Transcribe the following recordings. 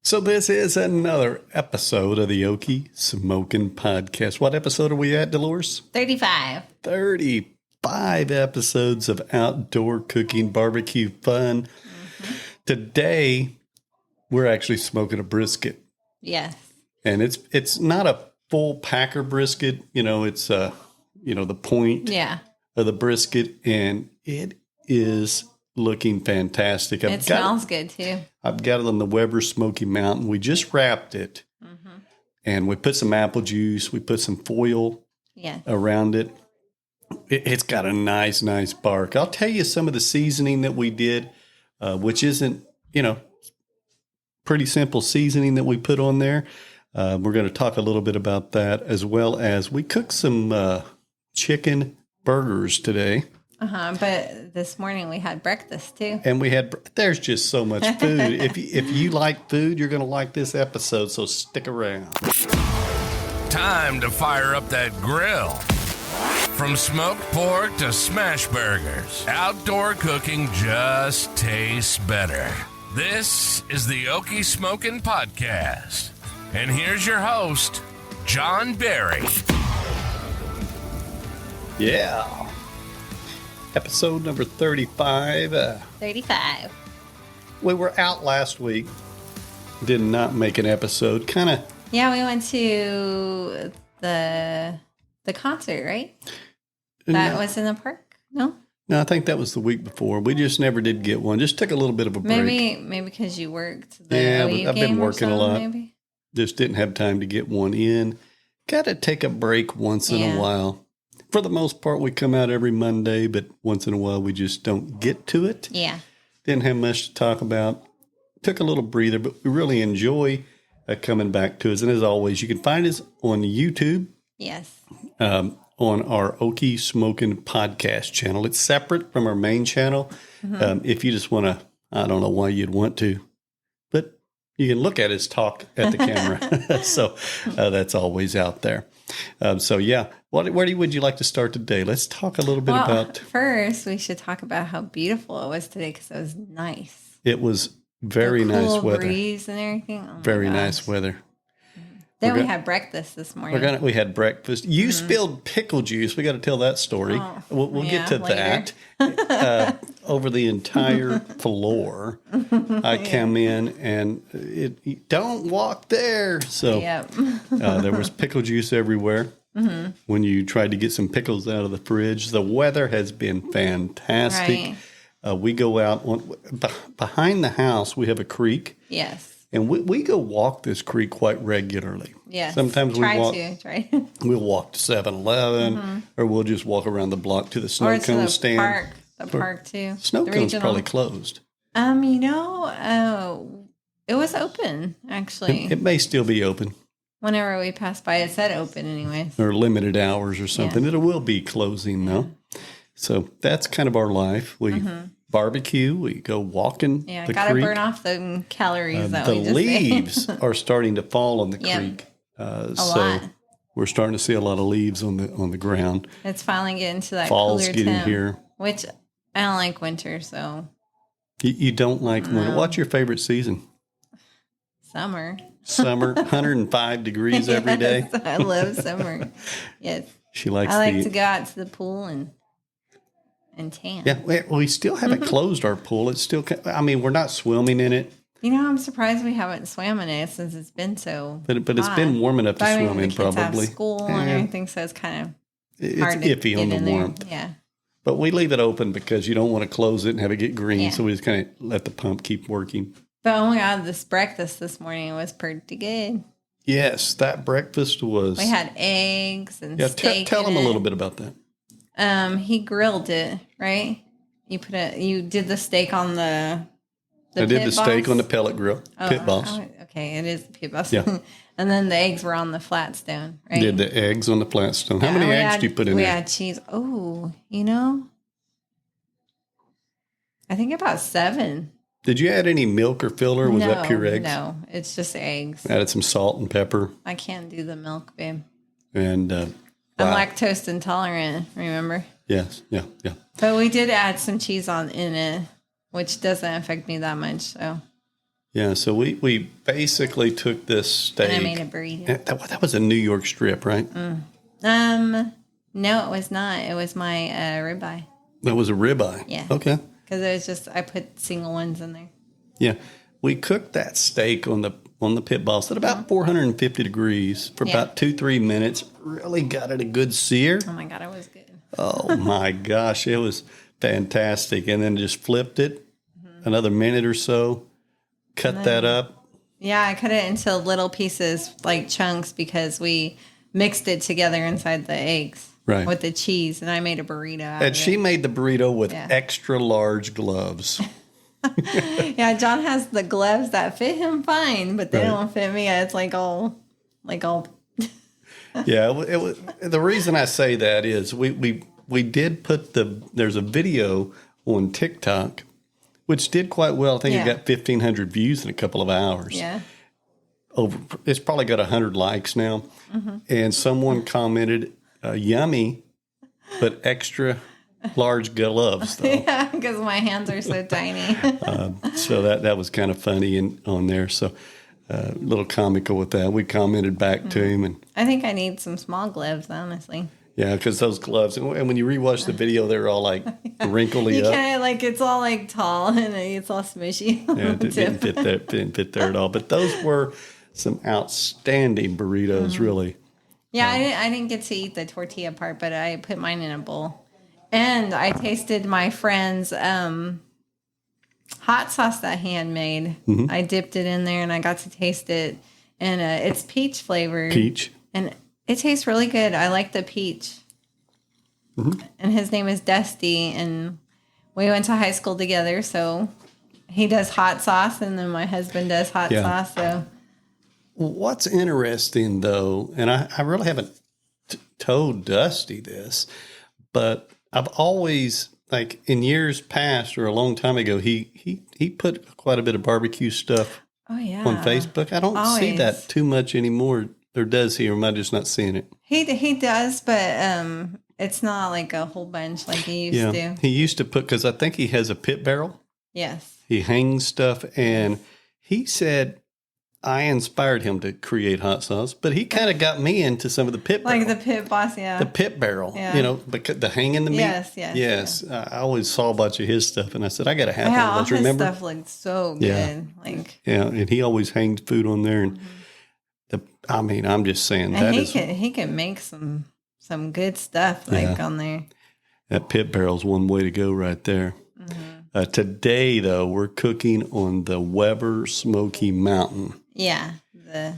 So this is another episode of the Okie Smokin Podcast. What episode are we at, Dolores? 35. 35 episodes of outdoor cooking, barbecue fun. Mm-hmm. Today, we're actually smoking a brisket. Yes. And it's not a full packer brisket. It's the point of the brisket. And it is looking fantastic. It smells good too. I've got it on the Weber Smoky Mountain. We just wrapped it, and we put some apple juice. We put some foil around it. It's got a nice bark. I'll tell you some of the seasoning that we did, which isn't, pretty simple seasoning that we put on there. We're going to talk a little bit about that, as well as we cooked some chicken burgers today. But this morning we had breakfast too. And there's just so much food. If you like food, you're going to like this episode, so stick around. Time to fire up that grill. From smoked pork to smash burgers, outdoor cooking just tastes better. This is the Okie Smokin Podcast. And here's your host, John Berry. Yeah. Episode number 35. 35. We were out last week. Did not make an episode. Yeah, we went to the concert, right? That was in the park? No, I think that was the week before. We just never did get one. Just took a little bit of a break. Maybe because you worked the OU I've been working a lot. Maybe. Just didn't have time to get one in. Got to take a break once in a while. For the most part, we come out every Monday, but once in a while, we just don't get to it. Yeah. Didn't have much to talk about. Took a little breather, but we really enjoy coming back to us. And as always, you can find us on YouTube. Yes. On our Okie Smokin Podcast channel. It's separate from our main channel. If you just want to, I don't know why you'd want to, but you can look at us talk at the camera. So that's always out there. Where would you like to start today? Let's talk a little bit about. First, we should talk about how beautiful it was today because it was nice. It was very nice weather. Breeze and everything. Oh very nice weather. Then we had breakfast this morning. We had breakfast. You spilled pickle juice. We got to tell that story. We'll get to later. that. Over the entire floor, I come in and don't walk there. So there was pickle juice everywhere. When you tried to get some pickles out of the fridge. The weather has been fantastic. Right. We go out behind the house. We have a creek. Yes. And we go walk this creek quite regularly. Yes. Sometimes Try. We'll walk to 7-Eleven, or we'll just walk around the block to the snow cone stand. The park too. Snow cone's probably closed. It was open actually. It may still be open. Whenever we passed by, it said open anyways. Or limited hours or something. Yeah. It will be closing though. So that's kind of our life. We barbecue. We go walking. Yeah, the gotta creek. burn off the calories. The leaves are starting to fall on the creek. A lot. We're starting to see a lot of leaves on the ground. It's finally getting to that fall's cooler getting temp, here. which I don't like winter. So you don't like winter. What's your favorite season? Summer. 105 degrees every day. I love summer. Yes. She likes. I like to go out to the pool and tan. Yeah, we still haven't closed our pool. It's still. We're not swimming in it. I'm surprised we haven't swam in it since it's been so. But it's been warm enough to swim in. The kids probably have school and everything, so it's kind of hard it's iffy to on get the in warmth. There. Yeah. But we leave it open because you don't want to close it and have it get green. Yeah. So we just kind of let the pump keep working. But oh my God, this breakfast this morning was pretty good. Yes, that breakfast was. We had eggs and steak. Tell them a little bit about that. He grilled it, right? You did the steak on the I did the steak on the pellet grill, pit boss. Okay, it is the pit boss. Yeah. And then the eggs were on the flat stone, right? Did the eggs on the flat stone. How many eggs do you put in there? We had cheese. Oh, I think about 7. Did you add any milk or filler? Was that pure eggs? No, it's just eggs. Added some salt and pepper. I can't do the milk, babe. And I'm lactose intolerant, remember? Yes, yeah. But we did add some cheese in it, which doesn't affect me that much. So Yeah, so we basically took this steak. And I made a burrito. That was a New York strip, right? No, it was not. It was my ribeye. That was a ribeye. Yeah. Okay. Because it was just I put single ones in there. Yeah, we cooked that steak on the pit boss at about 450 degrees for about 2-3 minutes. Really got it a good sear. Oh my God, it was good. Oh my gosh, it was fantastic. And then just flipped it another minute or so. Cut that up. Yeah, I cut it into little pieces, like chunks, because we mixed it together inside the eggs with the cheese, and I made a burrito out of it. And she made the burrito with extra large gloves. Yeah, John has the gloves that fit him fine, but they don't fit me. It's like all. Yeah, it was. The reason I say that is we did put there's a video on TikTok, which did quite well. I think it got 1,500 views in a couple of hours. Yeah. It's probably got 100 likes now. Mm-hmm. And someone commented, yummy, but extra large gloves, though. Yeah, because my hands are so tiny. So that was kind of funny on there. So a little comical with that. We commented back to him. And I think I need some small gloves, honestly. yeah, because those gloves, and when you rewatch the video, they're all like wrinkly you up. can't, it's all like tall and it's all smushy. Yeah, it didn't fit there at all. But those were some outstanding burritos, really. Yeah, I didn't get to eat the tortilla part, but I put mine in a bowl. And I tasted my friend's hot sauce that he had made. Mm-hmm. I dipped it in there and I got to taste it. And it's peach flavored. Peach. And it tastes really good. I like the peach. Mm-hmm. And his name is Dusty. And we went to high school together. So he does hot sauce and then my husband does hot sauce. So what's interesting, though, and I really haven't told Dusty this, but I've always, like in years past or a long time ago, he put quite a bit of barbecue stuff on Facebook. I don't see that too much anymore. Or does he, or am I just not seeing it? He does, but it's not like a whole bunch like he used to. He used to put, because I think he has a pit barrel. Yes. He hangs stuff, and he said I inspired him to create hot sauce, but he kind of got me into some of the pit barrel. Like the pit boss, The pit barrel, because the hanging the meat. Yes. I always saw a bunch of his stuff, and I said, I got to have one. All his remember? Stuff looked so good. And he always hangs food on there, and I'm just saying and he can make some good stuff on there. That pit barrel's one way to go right there. Mm-hmm. Today, though, we're cooking on the Weber Smoky Mountain. Yeah, the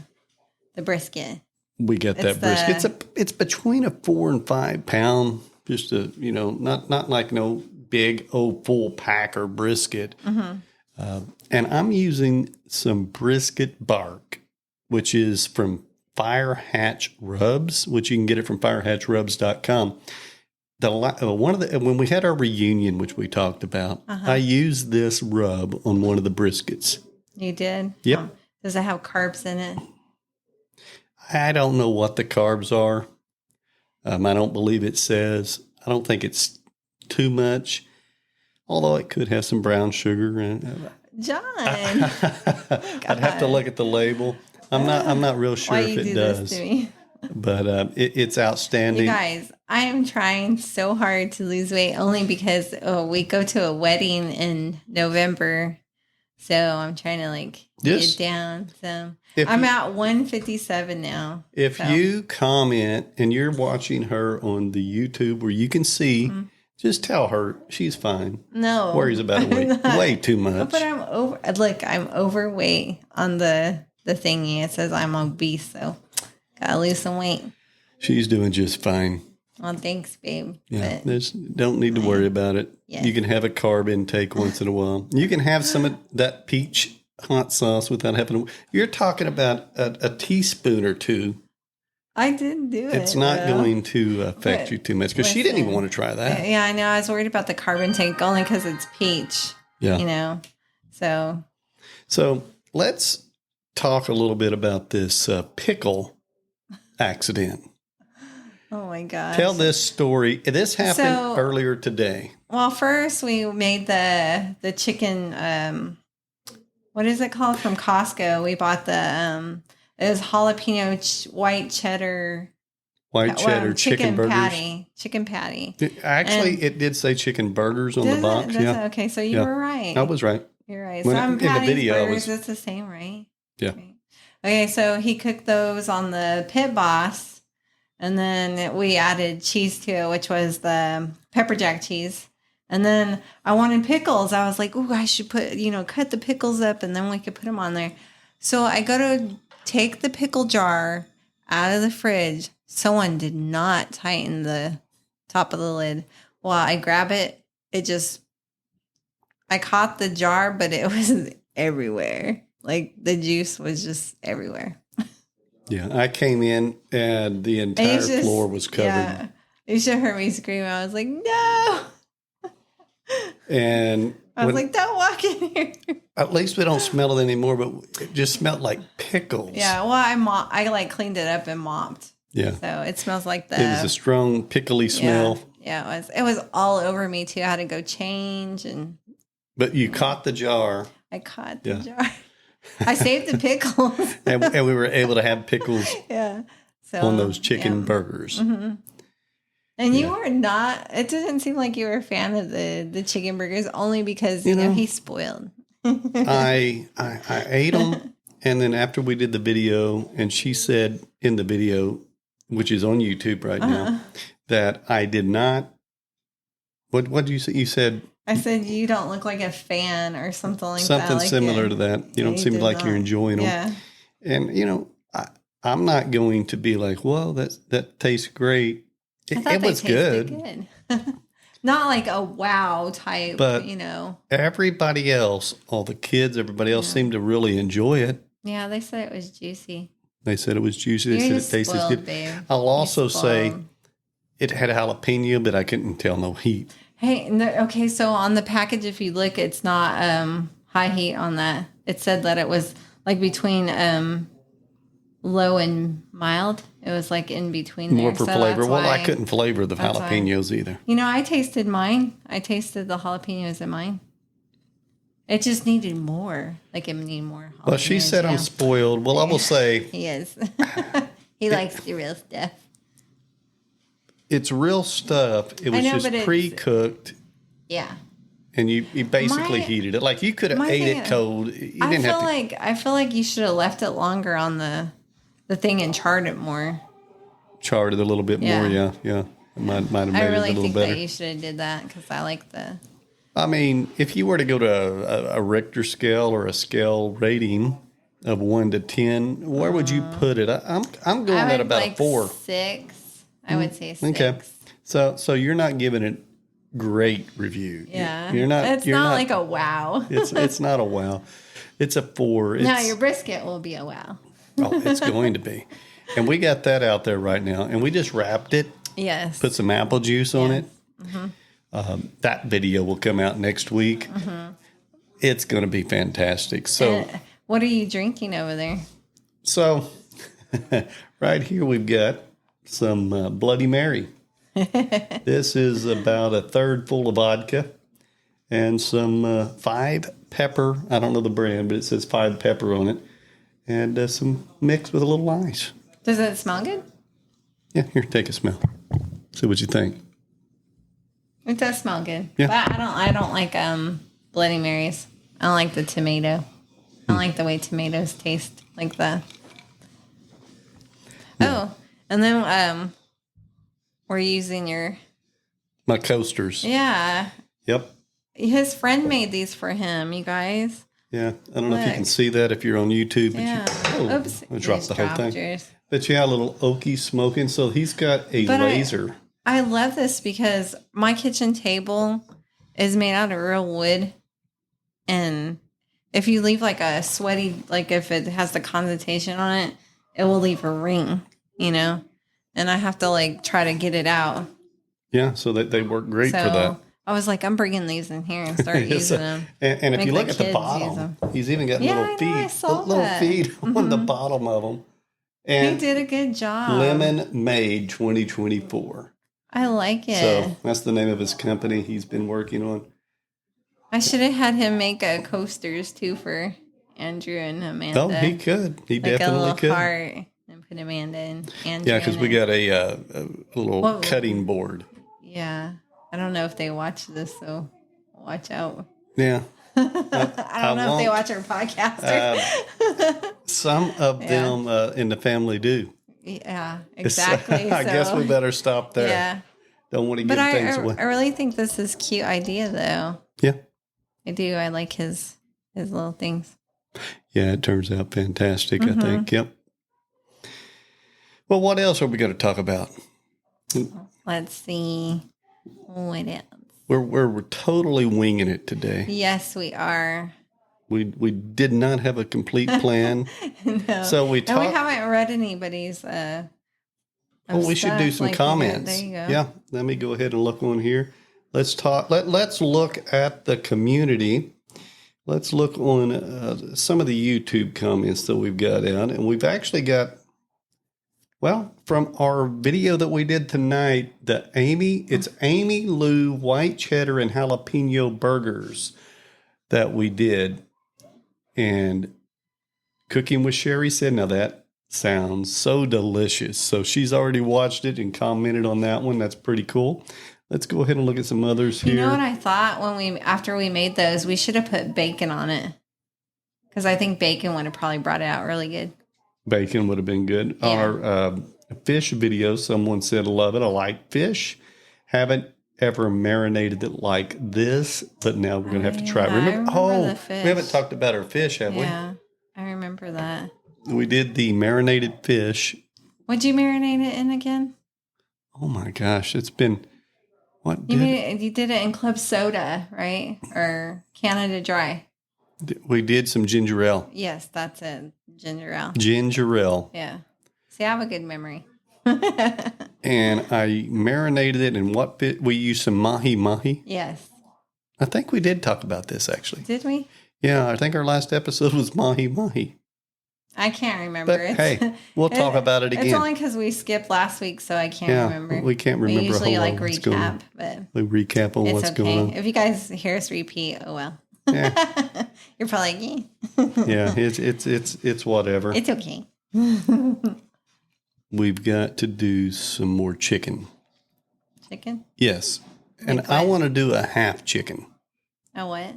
brisket. We got that brisket. It's between a 4 and 5 pound. Just not like no big full packer brisket. Mm-hmm. And I'm using some brisket bark, which is from Fire Hatch Rubs, which you can get it from firehatchrubs.com. When we had our reunion, which we talked about, I used this rub on one of the briskets. You did? Yep. Does it have carbs in it? I don't know what the carbs are. I don't believe it says. I don't think it's too much, although it could have some brown sugar in it. John, I'd have to look at the label. I'm not real sure if it does. This to me? But it's outstanding. You guys, I am trying so hard to lose weight only because we go to a wedding in November. So I'm trying to get down. So I'm at 157 now. If you comment and you're watching her on the YouTube where you can see, just tell her she's fine. No. Worries about it way too much. But I'm overweight on the thingy. It says I'm obese, so gotta lose some weight. She's doing just fine. Well, thanks, babe. Yeah, don't need to worry about it. Yes. You can have a carb intake once in a while. You can have some of that peach hot sauce without having to. You're talking about a teaspoon or two. I didn't do it. It's not going to affect you too much because she didn't even want to try that. Yeah, I know. I was worried about the carb intake only because it's peach. Yeah. So let's talk a little bit about this pickle accident. Oh my gosh. Tell this story. This happened earlier today. Well, first we made the chicken, what is it called from Costco? We bought the it was jalapeno white cheddar. White cheddar chicken burgers. Chicken patty. Actually, it did say chicken burgers on the box. Okay, so you were right. I was right. You're right. In the video, burgers, it's the same, right? Yeah. Right. Okay, so he cooked those on the Pit Boss, and then we added cheese to it, which was the pepper jack cheese. And then I wanted pickles. I was like, "Ooh, I should cut the pickles up, and then we could put them on there." So I go to take the pickle jar out of the fridge. Someone did not tighten the top of the lid. Well, I grab it. I caught the jar, but it was everywhere. Like the juice was just everywhere. Yeah, I came in and the entire floor was covered. Yeah, you should have heard me scream. I was like, no. And I was like, don't walk in here. At least we don't smell it anymore, but it just smelled like pickles. Yeah, well, I cleaned it up and mopped. Yeah. So it smells like it was a strong pickly smell. Yeah, it was all over me too. I had to go change But you caught the jar. I caught the jar. I saved the pickles. and we were able to have pickles on those chicken burgers. Mm-hmm. And you were not, it didn't seem like you were a fan of the chicken burgers, only because, you know, he's spoiled. I ate them. And then after we did the video, and she said in the video, which is on YouTube right now, that I did not. What did you say? You said. I said you don't look like a fan or something like that. Something similar to that. You don't seem like you're enjoying them. Yeah. And, you know, I'm not going to be like, well, that tastes great. It was good. Not like a wow type, but you know. Everybody else, all the kids, everybody else seemed to really enjoy it. Yeah, they said it was juicy. They said it was juicy. They said it tasted good. Babe. I'll also say it had jalapeno, but I couldn't tell no heat. Hey, okay, so on the package, if you look, it's not high heat on that. It said that it was like between low and mild. It was like in between there. More for flavor. Well, I couldn't flavor the jalapenos either. You know, I tasted mine. I tasted the jalapenos in mine. It just needed more. Like it needed more jalapenos. Well, she said I'm spoiled. Well, I will say. He is. He likes the real stuff. It's real stuff. It was just pre-cooked. Yeah. And you basically heated it. Like you could have ate it cold. I feel like you should have left it longer on the thing and charred it more. Charred it a little bit more, yeah. It might have made it a little better. I really think that you should have did that because I like the... I mean, if you were to go to a Richter scale or a scale rating of 1 to 10, where would you put it? I'm going at about a 4. 6. I would say 6. Okay. So you're not giving it great review. Yeah. You're not. It's not like a wow. It's not a wow. It's a 4. No, your brisket will be a wow. Oh, it's going to be. And we got that out there right now. And we just wrapped it. Yes. Put some apple juice on it. Mm-hmm. That video will come out next week. Mm-hmm. It's going to be fantastic. So, what are you drinking over there? So, right here we've got some Bloody Mary. This is about a third full of vodka and some 5 pepper. I don't know the brand, but it says 5 pepper on it. And some mixed with a little ice. Does it smell good? Yeah, here, take a smell. See what you think. It does smell good. Yeah. But I don't like Bloody Marys. I don't like the tomato. I don't like the way tomatoes taste like that. Oh, and then we're using my coasters. Yeah. Yep. His friend made these for him, you guys. Yeah. I don't know if you can see that if you're on YouTube. But Oops. I dropped the whole thing. Yours. But yeah, a little Okie Smokin. So he's got a laser. I love this because my kitchen table is made out of real wood. And if you leave like a sweaty, like if it has the condensation on it, it will leave a ring, you know? And I have to like try to get it out. Yeah, so they work great for that. I was like, I'm bringing these in here and start using them. And if you look at the bottom, he's even got little feet on the bottom of them. And he did a good job. Lemon Made 2024. I like it. So that's the name of his company he's been working on. I should have had him make coasters too for Andrew and Amanda. Oh, he could. He like definitely could. Heart and put Amanda and Andrew. Yeah, because we got a little cutting board. Yeah. I don't know if they watch this, so watch out. Yeah. I don't know if they watch our podcast. Some of them in the family do. Yeah, exactly. I guess we better stop there. Yeah. Don't want to give things away. I really think this is a cute idea, though. Yeah. I do. I like his little things. Yeah, it turns out fantastic, I think. Yep. Well, what else are we going to talk about? Let's see. What else? We're totally winging it today. Yes, we are. We did not have a complete plan. No. So we haven't read anybody's we should do some comments. There you go. Yeah. Let me go ahead and look on here. Let's talk. Let's look at the community. Let's look on some of the YouTube comments that we've got out. And we've actually got, from our video that we did tonight, it's Amy Lou white cheddar and jalapeno burgers that we did. And Cooking with Sherry said, now that sounds so delicious. So she's already watched it and commented on that one. That's pretty cool. Let's go ahead and look at some others here. You know what I thought after we made those, we should have put bacon on it. Because I think bacon would have probably brought it out really good. Bacon would have been good. Yeah. Our fish video, someone said, love it. I like fish. Haven't ever marinated it like this, but now we're going to have to try it. Remember we haven't talked about our fish, have we? Yeah, I remember that. We did the marinated fish. What'd you marinate it in again? Oh my gosh, it's been... You did it in club soda, right? Or Canada Dry? We did some ginger ale. Yes, that's it. Ginger ale. Ginger ale. Yeah. See, I have a good memory. And I marinated it in what bit? We used some mahi-mahi. Yes. I think we did talk about this, actually. Did we? Yeah, I think our last episode was mahi-mahi. I can't remember. But hey, we'll talk about it again. It's only because we skipped last week, so I can't remember. We can't remember. We usually recap, but we recap on what's going on. If you guys hear us repeat, oh well. Yeah. You're probably like, yeah, it's whatever. It's okay. We've got to do some more chicken. Chicken? Yes, and I want to do a half chicken. A what?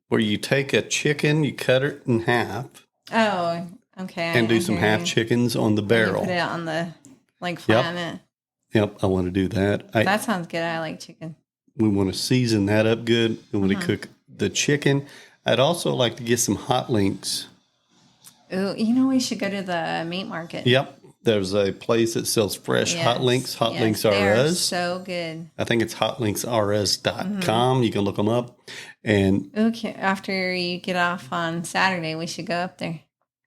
Where you take a chicken, you cut it in half. Oh. Okay. And do some half chickens on the barrel. Put it on the, flatten it. Yep, I want to do that. That sounds good. I like chicken. We want to season that up good. We want to cook the chicken. I'd also like to get some hot links. Ooh, we should go to the meat market. Yep. There's a place that sells fresh hot links. Hot Links RS. They're so good. I think it's hotlinksrs.com. You can look them up. And okay, after you get off on Saturday, we should go up there.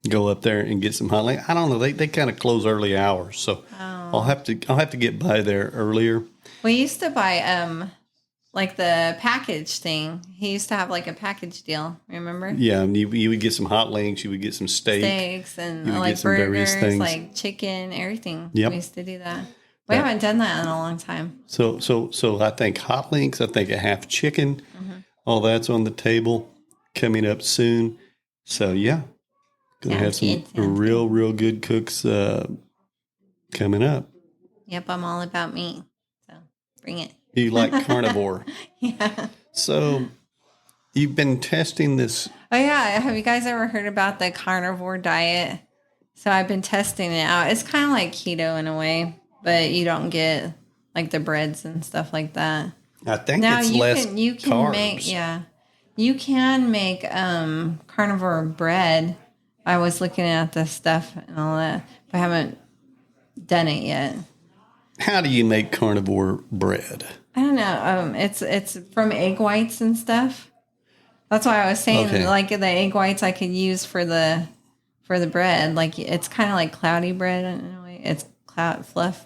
Go up there and get some hot links. I don't know. They kind of close early hours, so I'll have to get by there earlier. We used to buy the package thing. He used to have a package deal. Remember? Yeah, and you would get some hot links. You would get some steaks and burgers, things. like chicken, everything. Yep. We used to do that. We haven't done that in a long time. So I think hot links. I think a half chicken. All that's on the table coming up soon. So yeah. Going to have some real good cooks coming up. Yep, I'm all about meat. So bring it. You like carnivore. Yeah. So you've been testing this. Oh, yeah. Have you guys ever heard about the carnivore diet? So I've been testing it out. It's kind of like keto in a way, but you don't get the breads and stuff like that. I think it's less you can carbs. You can make carnivore bread. I was looking at the stuff and all that, but I haven't done it yet. How do you make carnivore bread? I don't know. It's from egg whites and stuff. That's why I was saying, the egg whites I could use for the bread. It's kind of like cloudy bread in a way. It's fluff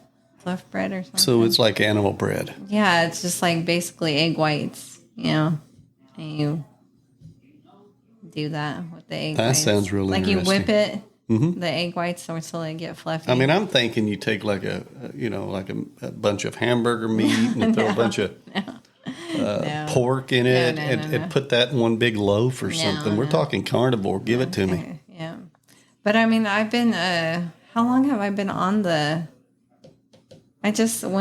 bread or something. So it's like animal bread. Yeah, it's just basically egg whites, and you do that with the egg whites. That sounds really interesting. You whip it, the egg whites, so they get fluffy. I mean, I'm thinking you take a bunch of hamburger meat and throw a bunch of pork in it and put that in one big loaf or something. We're talking carnivore. Give it to me. Yeah. But I mean, I've been, how long have I been on when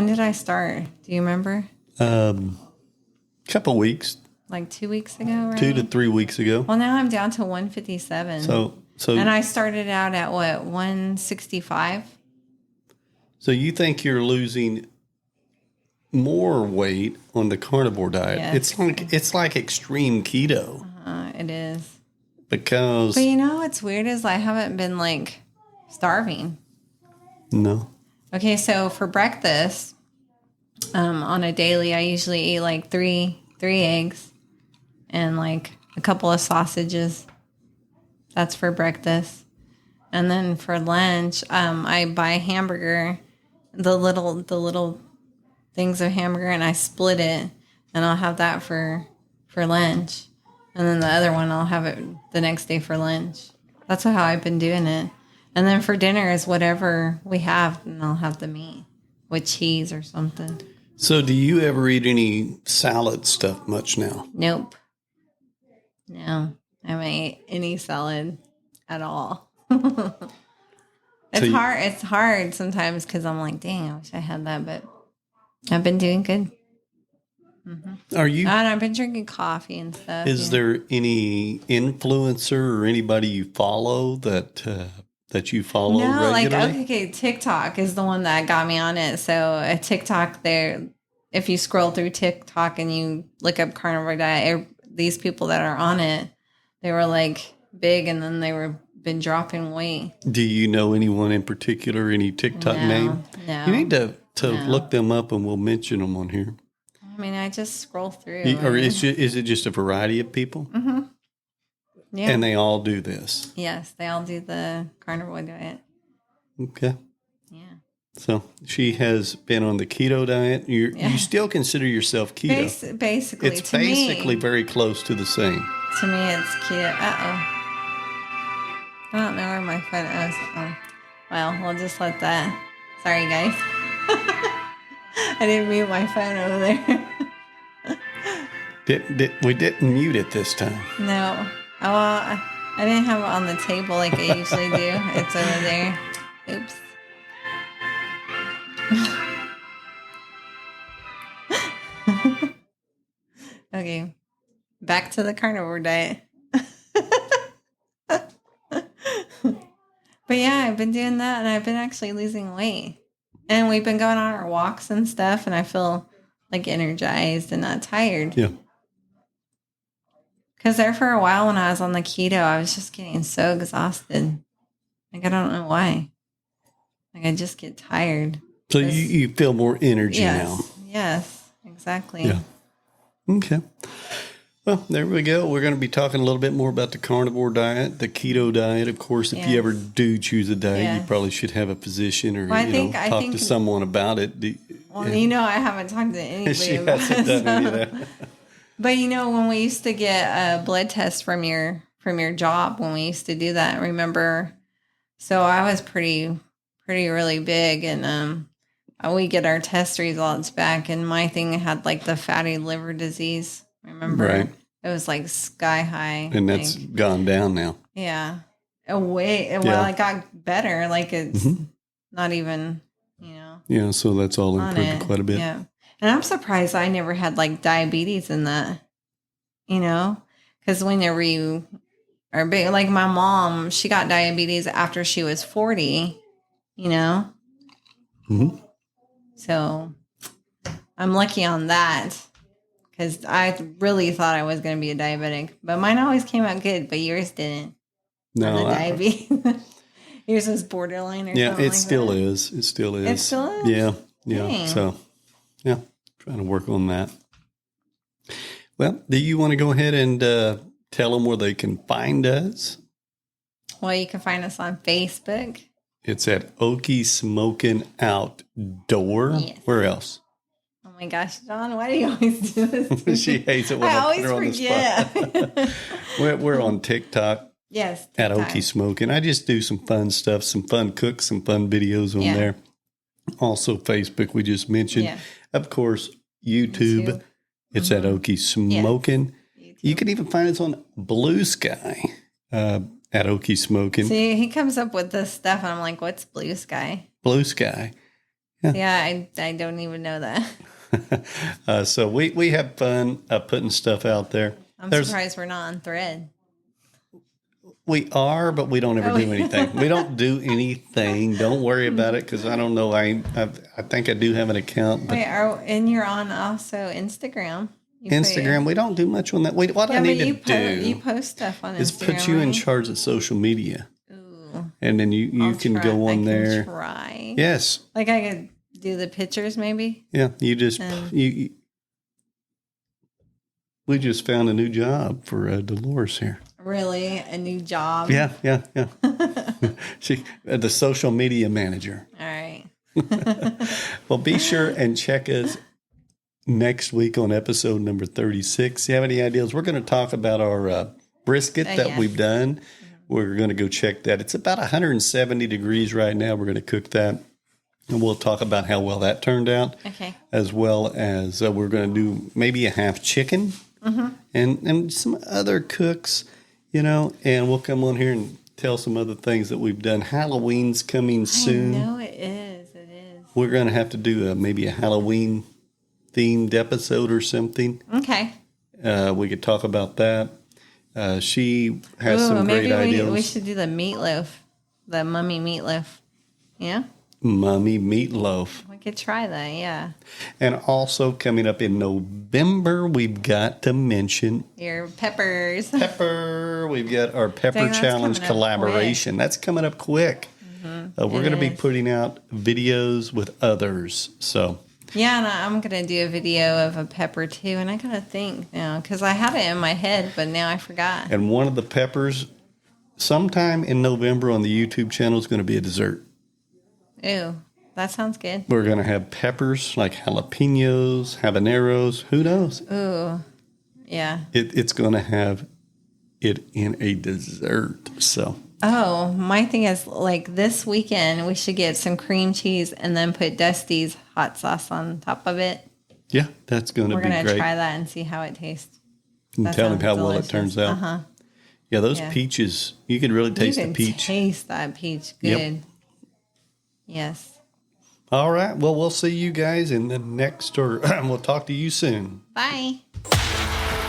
did I start? Do you remember? Couple weeks. Like 2 weeks ago, right? 2 to 3 weeks ago. Well, now I'm down to 157. So, and I started out at what, 165? So you think you're losing more weight on the carnivore diet? Yes. It's like extreme keto. It is. Because... But you know what's weird is I haven't been like starving. No. Okay, so for breakfast, on a daily, I usually eat like three eggs and like a couple of sausages. That's for breakfast. And then for lunch, I buy a hamburger, the little things of hamburger, and I split it, and I'll have that for lunch. And then the other one, I'll have it the next day for lunch. That's how I've been doing it. And then for dinner is whatever we have, and I'll have the meat with cheese or something. So do you ever eat any salad stuff much now? Nope. No, I haven't ate any salad at all. It's hard sometimes because I'm like, dang, I wish I had that, but I've been doing good. Mm-hmm. Are you? And I've been drinking coffee and stuff. Is there any influencer or anybody you follow that you follow regularly? Okay, TikTok is the one that got me on it. So a TikTok there, if you scroll through TikTok and you look up carnivore diet, these people that are on it, they were like big, and then they were been dropping weight. Do you know anyone in particular, any TikTok name? No. You need to look them up, and we'll mention them on here. I mean, I just scroll through. Or is it just a variety of people? Mm-hmm. Yeah. And they all do this? Yes, they all do the carnivore diet. Okay. Yeah. So she has been on the keto diet. You still consider yourself keto? Basically. It's basically very close to the same. To me, it's keto. Uh-oh. I don't know where my phone is. Oh. Well, we'll just let that. Sorry, guys. I didn't mute my phone over there. We didn't mute it this time. No. Oh, well, I didn't have it on the table like I usually do. It's over there. Oops. Okay. Back to the carnivore diet. But yeah, I've been doing that, and I've been actually losing weight. And we've been going on our walks and stuff, and I feel like energized and not tired. Yeah. Because there for a while when I was on the keto, I was just getting so exhausted. Like, I don't know why. Like, I just get tired. So you feel more energy now. Yes, exactly. Yeah. Okay. Well, there we go. We're going to be talking a little bit more about the carnivore diet, the keto diet. Of course, if you ever do choose a diet, you probably should have a physician or talk to someone about it. Well, I haven't talked to anybody she about hasn't done any of that. But when we used to get a blood test from your job, when we used to do that, remember? So I was pretty really big, and we get our test results back, and my thing had like the fatty liver disease. Remember? Right. It was like sky high. And that's gone down now. Yeah. Well, it got better. Like it's not even, Yeah, so that's all improved quite a bit. Yeah. And I'm surprised I never had like diabetes in that, because whenever you are big, like my mom, she got diabetes after she was 40, Mm-hmm. So I'm lucky on that. Because I really thought I was going to be a diabetic. But mine always came out good, but yours didn't. No. Diabetes. Yours was borderline or something like that. It still is. It still is. It still is? Yeah. Dang. So, trying to work on that. Well, do you want to go ahead and tell them where they can find us? Well, you can find us on Facebook. It's at Okie Smokin Outdoor. Yes. Where else? Oh my gosh, Dawn, why do you always do this? She hates it when I put her on the spot. We're on TikTok. Yes. TikTok. At Okie Smokin. I just do some fun stuff, some fun cooks, some fun videos on there. Also Facebook, we just mentioned. Yeah. Of course, YouTube. It's at Okie Smokin. Yes. You can even find us on Blue Sky at Okie Smokin. See, he comes up with this stuff, and I'm like, what's Blue Sky? Blue Sky. Yeah, I don't even know that. So we have fun putting stuff out there. I'm surprised we're not on Thread. We are, but we don't ever do anything. We don't do anything. Don't worry about it, because I don't know. I think I do have an account. But and you're on also Instagram. We don't do much on that. What I need to do. You post stuff on Instagram. Is put you in charge of social media. Ooh. And then you can go on there. Try. Yes. Like I could do the pictures, maybe. Yeah, you just we just found a new job for Dolores here. Really? A new job? Yeah. She, the social media manager. All right. Well, be sure and check us next week on episode number 36. You have any ideas? We're going to talk about our brisket that we've done. Mm-hmm. We're going to go check that. It's about 170 degrees right now. We're going to cook that. And we'll talk about how well that turned out. Okay. As well as we're going to do maybe a half chicken and some other cooks. And we'll come on here and tell some other things that we've done. Halloween's coming soon. I know it is. It is. We're going to have to do maybe a Halloween themed episode or something. Okay. We could talk about that. She has some great ideas. Maybe we should do the meatloaf, the mummy meatloaf. Yeah? Mummy meatloaf. We could try that, yeah. And also coming up in November, we've got to mention your peppers. We've got our Pepper Challenge collaboration. That's coming up quick. Mm-hmm. We're going to be putting out videos with others. So yeah, and I'm going to do a video of a pepper too. And I got to think now, because I had it in my head, but now I forgot. And one of the peppers, sometime in November on the YouTube channel, is going to be a dessert. Ooh, that sounds good. We're going to have peppers like jalapenos, habaneros. Who knows? Ooh, yeah. It's going to have it in a dessert. So. Oh, my thing is like this weekend we should get some cream cheese and then put Dusty's hot sauce on top of it. Yeah, that's going to be great. We're going to try that and see how it tastes. And tell them how well it turns out. Uh-huh. Yeah, those peaches, you can really taste the peach. You can taste that peach good. Yep. Yes. All right. Well, we'll see you guys in the next, or we'll talk to you soon. Bye.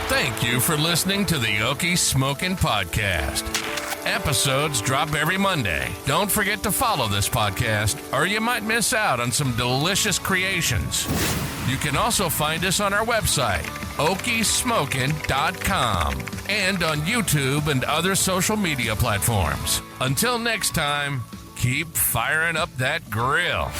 Thank you for listening to the Okie Smokin Podcast. Episodes drop every Monday. Don't forget to follow this podcast, or you might miss out on some delicious creations. You can also find us on our website, okiesmokin.com, and on YouTube and other social media platforms. Until next time, keep firing up that grill.